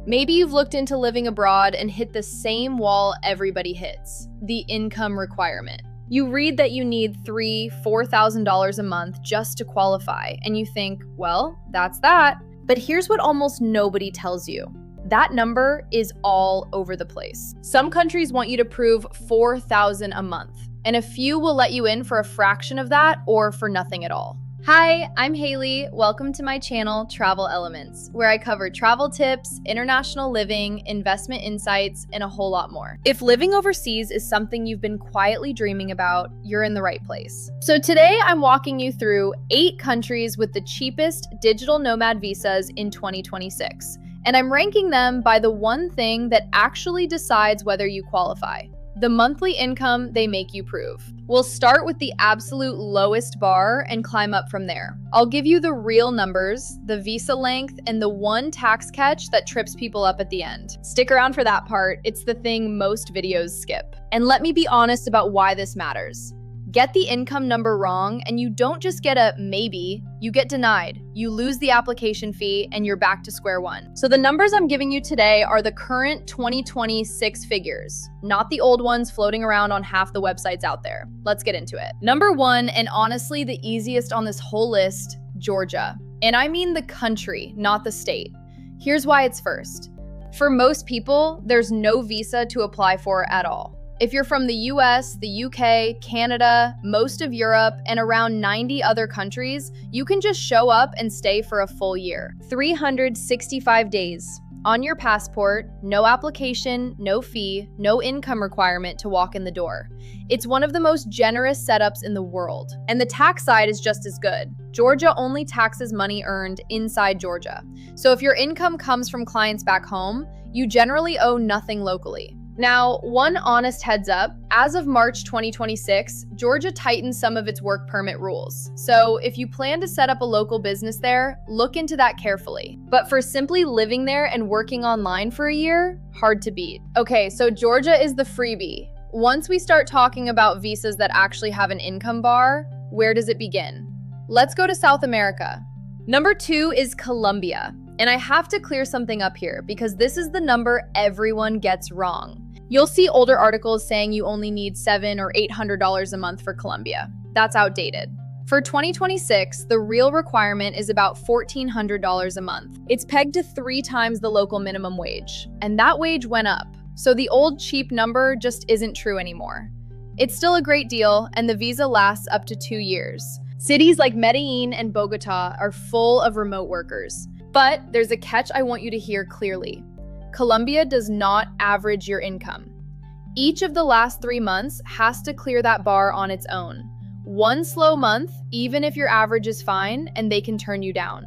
Maybe you've looked into living abroad and hit the same wall everybody hits, the income requirement. You read that you need $3,000–$4,000 a month just to qualify, and you think, well, that's that. But here's what almost nobody tells you. That number is all over the place. Some countries want you to prove $4,000 a month, and a few will let you in for a fraction of that or for nothing at all. Hi, I'm Haley. Welcome to my channel, Travel Elements, where I cover travel tips, international living, investment insights, and a whole lot more. If living overseas is something you've been quietly dreaming about, you're in the right place. So today I'm walking you through 8 countries with the cheapest digital nomad visas in 2026. And I'm ranking them by the one thing that actually decides whether you qualify: the monthly income they make you prove. We'll start with the absolute lowest bar and climb up from there. I'll give you the real numbers, the visa length, and the one tax catch that trips people up at the end. Stick around for that part. It's the thing most videos skip. And let me be honest about why this matters. Get the income number wrong, and you don't just get a maybe, you get denied. You lose the application fee, and you're back to square one. So the numbers I'm giving you today are the current 2026 figures, not the old ones floating around on half the websites out there. Let's get into it. Number 1, and honestly the easiest on this whole list, Georgia. And I mean the country, not the state. Here's why it's first. For most people, there's no visa to apply for at all. If you're from the US, the UK, Canada, most of Europe, and around 90 other countries, you can just show up and stay for a full year. 365 days. On your passport, no application, no fee, no income requirement to walk in the door. It's one of the most generous setups in the world. And the tax side is just as good. Georgia only taxes money earned inside Georgia. So if your income comes from clients back home, you generally owe nothing locally. Now, one honest heads up, as of March 2026, Georgia tightened some of its work permit rules. So if you plan to set up a local business there, look into that carefully. But for simply living there and working online for a year, hard to beat. Okay, so Georgia is the freebie. Once we start talking about visas that actually have an income bar, where does it begin? Let's go to South America. Number 2 is Colombia. And I have to clear something up here because this is the number everyone gets wrong. You'll see older articles saying you only need $700 or $800 a month for Colombia. That's outdated. For 2026, the real requirement is about $1,400 a month. It's pegged to 3 times the local minimum wage, and that wage went up. So the old cheap number just isn't true anymore. It's still a great deal, and the visa lasts up to 2 years. Cities like Medellin and Bogota are full of remote workers. But there's a catch I want you to hear clearly. Colombia does not average your income. Each of the last 3 months has to clear that bar on its own. One slow month, even if your average is fine, and they can turn you down.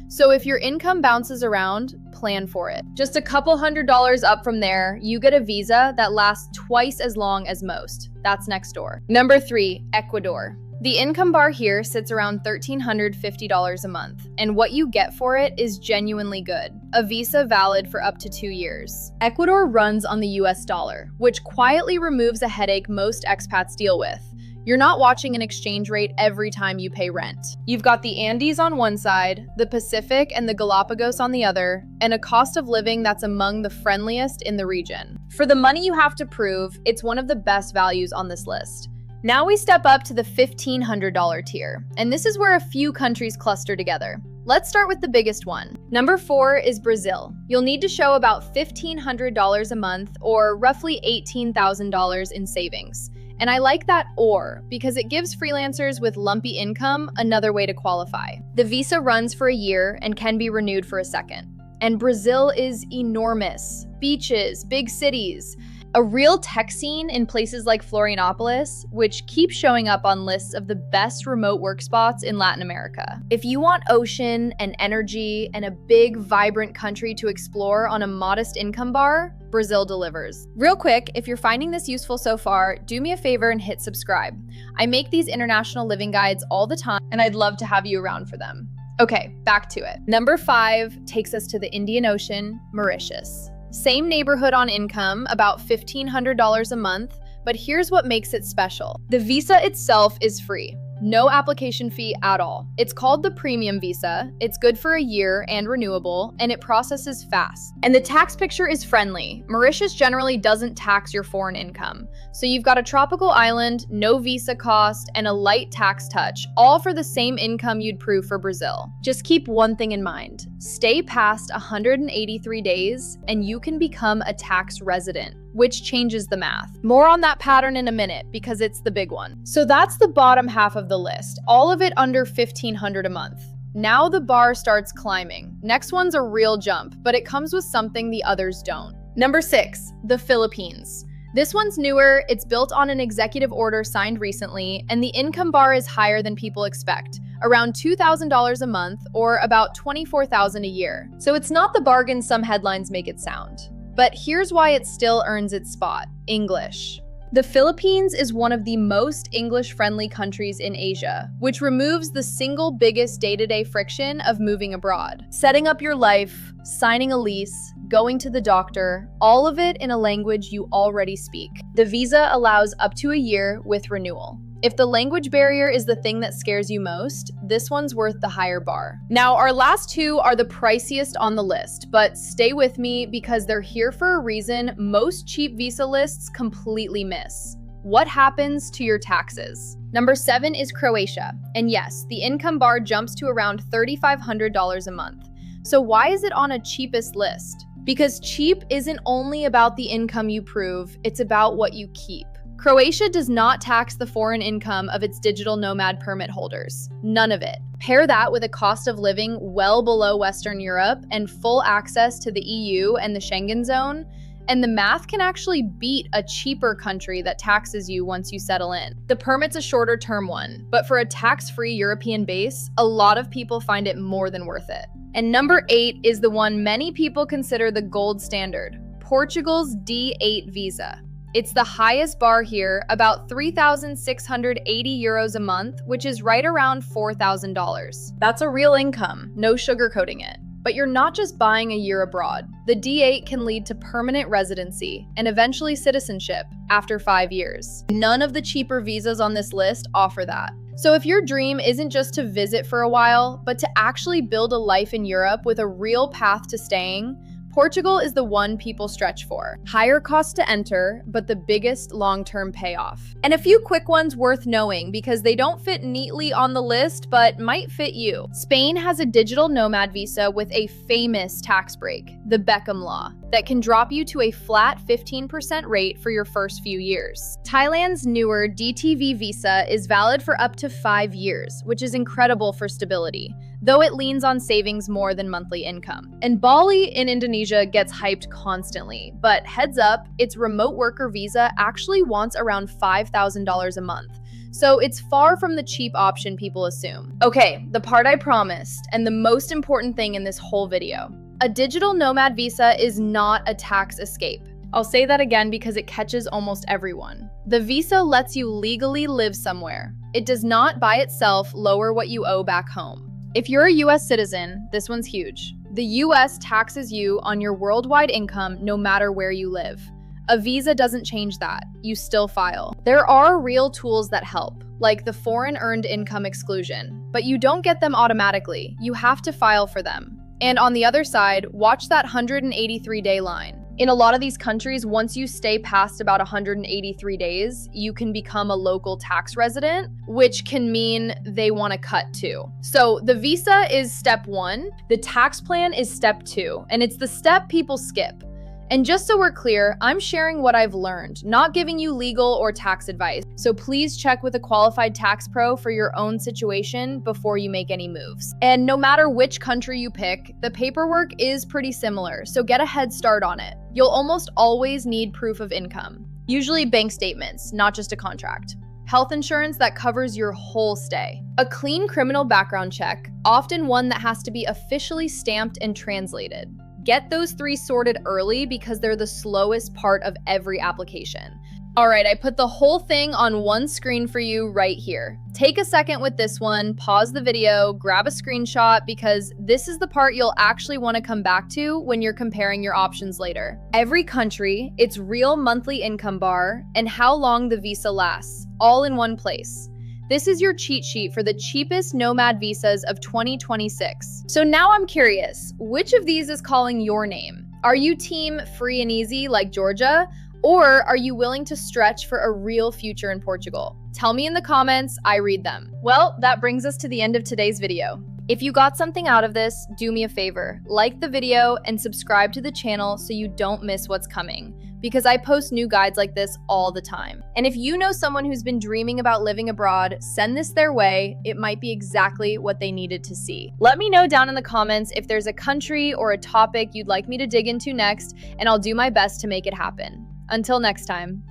So if your income bounces around, plan for it. Just a couple $100s up from there, you get a visa that lasts twice as long as most. That's next door. Number 3, Ecuador. The income bar here sits around $1,350 a month, and what you get for it is genuinely good. A visa valid for up to 2 years. Ecuador runs on the US dollar, which quietly removes a headache most expats deal with. You're not watching an exchange rate every time you pay rent. You've got the Andes on one side, the Pacific and the Galapagos on the other, and a cost of living that's among the friendliest in the region. For the money you have to prove, it's one of the best values on this list. Now we step up to the $1,500 tier, and this is where a few countries cluster together. Let's start with the biggest one. Number 4 is Brazil. You'll need to show about $1,500 a month, or roughly $18,000 in savings. And I like that "or" because it gives freelancers with lumpy income another way to qualify. The visa runs for a year and can be renewed for a second. And Brazil is enormous. Beaches, big cities, a real tech scene in places like Florianopolis, which keeps showing up on lists of the best remote work spots in Latin America. If you want ocean and energy and a big, vibrant country to explore on a modest income bar, Brazil delivers. Real quick, if you're finding this useful so far, do me a favor and hit subscribe. I make these international living guides all the time, and I'd love to have you around for them. Okay, back to it. Number 5 takes us to the Indian Ocean, Mauritius. Same neighborhood on income, about $1,500 a month, but here's what makes it special. The visa itself is free. No application fee at all. It's called the premium visa, it's good for a year and renewable, and it processes fast. And the tax picture is friendly. Mauritius generally doesn't tax your foreign income. So you've got a tropical island, no visa cost, and a light tax touch, all for the same income you'd prove for Brazil. Just keep one thing in mind. Stay past 183 days, and you can become a tax resident, which changes the math. More on that pattern in a minute because it's the big one. So that's the bottom half of the list, all of it under $1,500 a month. Now the bar starts climbing. Next one's a real jump, but it comes with something the others don't. Number 6, the Philippines. This one's newer, it's built on an executive order signed recently, and the income bar is higher than people expect, around $2,000 a month or about $24,000 a year. So it's not the bargain some headlines make it sound. But here's why it still earns its spot: English. The Philippines is one of the most English-friendly countries in Asia, which removes the single biggest day-to-day friction of moving abroad. Setting up your life, signing a lease, going to the doctor, all of it in a language you already speak. The visa allows up to a year with renewal. If the language barrier is the thing that scares you most, this one's worth the higher bar. Now, our last two are the priciest on the list, but stay with me because they're here for a reason most cheap visa lists completely miss. What happens to your taxes? Number 7 is Croatia. And yes, the income bar jumps to around $3,500 a month. So why is it on a cheapest list? Because cheap isn't only about the income you prove, it's about what you keep. Croatia does not tax the foreign income of its digital nomad permit holders. None of it. Pair that with a cost of living well below Western Europe and full access to the EU and the Schengen zone, and the math can actually beat a cheaper country that taxes you once you settle in. The permit's a shorter term one, but for a tax-free European base, a lot of people find it more than worth it. And number 8 is the one many people consider the gold standard: Portugal's D8 visa. It's the highest bar here, about 3,680 euros a month, which is right around $4,000. That's a real income, no sugarcoating it. But you're not just buying a year abroad. The D8 can lead to permanent residency and eventually citizenship after 5 years. None of the cheaper visas on this list offer that. So if your dream isn't just to visit for a while, but to actually build a life in Europe with a real path to staying, Portugal is the one people stretch for. Higher cost to enter, but the biggest long-term payoff. And a few quick ones worth knowing because they don't fit neatly on the list, but might fit you. Spain has a digital nomad visa with a famous tax break, the Beckham Law, that can drop you to a flat 15% rate for your first few years. Thailand's newer DTV visa is valid for up to 5 years, which is incredible for stability, though it leans on savings more than monthly income. And Bali in Indonesia gets hyped constantly, but heads up, its remote worker visa actually wants around $5,000 a month. So it's far from the cheap option people assume. Okay, the part I promised, and the most important thing in this whole video. A digital nomad visa is not a tax escape. I'll say that again because it catches almost everyone. The visa lets you legally live somewhere. It does not by itself lower what you owe back home. If you're a US citizen, this one's huge. The US taxes you on your worldwide income no matter where you live. A visa doesn't change that. You still file. There are real tools that help, like the foreign earned income exclusion, but you don't get them automatically. You have to file for them. And on the other side, watch that 183-day line. In a lot of these countries, once you stay past about 183 days, you can become a local tax resident, which can mean they want to cut too. So the visa is step 1, the tax plan is step 2, and it's the step people skip. And just so we're clear, I'm sharing what I've learned, not giving you legal or tax advice. So please check with a qualified tax pro for your own situation before you make any moves. And no matter which country you pick, the paperwork is pretty similar, so get a head start on it. You'll almost always need proof of income, usually bank statements, not just a contract. Health insurance that covers your whole stay. A clean criminal background check, often one that has to be officially stamped and translated. Get those 3 sorted early because they're the slowest part of every application. All right, I put the whole thing on one screen for you right here. Take a second with this one, pause the video, grab a screenshot because this is the part you'll actually want to come back to when you're comparing your options later. Every country, its real monthly income bar, and how long the visa lasts, all in one place. This is your cheat sheet for the cheapest Nomad visas of 2026. So now I'm curious, which of these is calling your name? Are you team free and easy like Georgia? Or are you willing to stretch for a real future in Portugal? Tell me in the comments, I read them. Well, that brings us to the end of today's video. If you got something out of this, do me a favor, like the video and subscribe to the channel so you don't miss what's coming, because I post new guides like this all the time. And if you know someone who's been dreaming about living abroad, send this their way. It might be exactly what they needed to see. Let me know down in the comments if there's a country or a topic you'd like me to dig into next, and I'll do my best to make it happen. Until next time.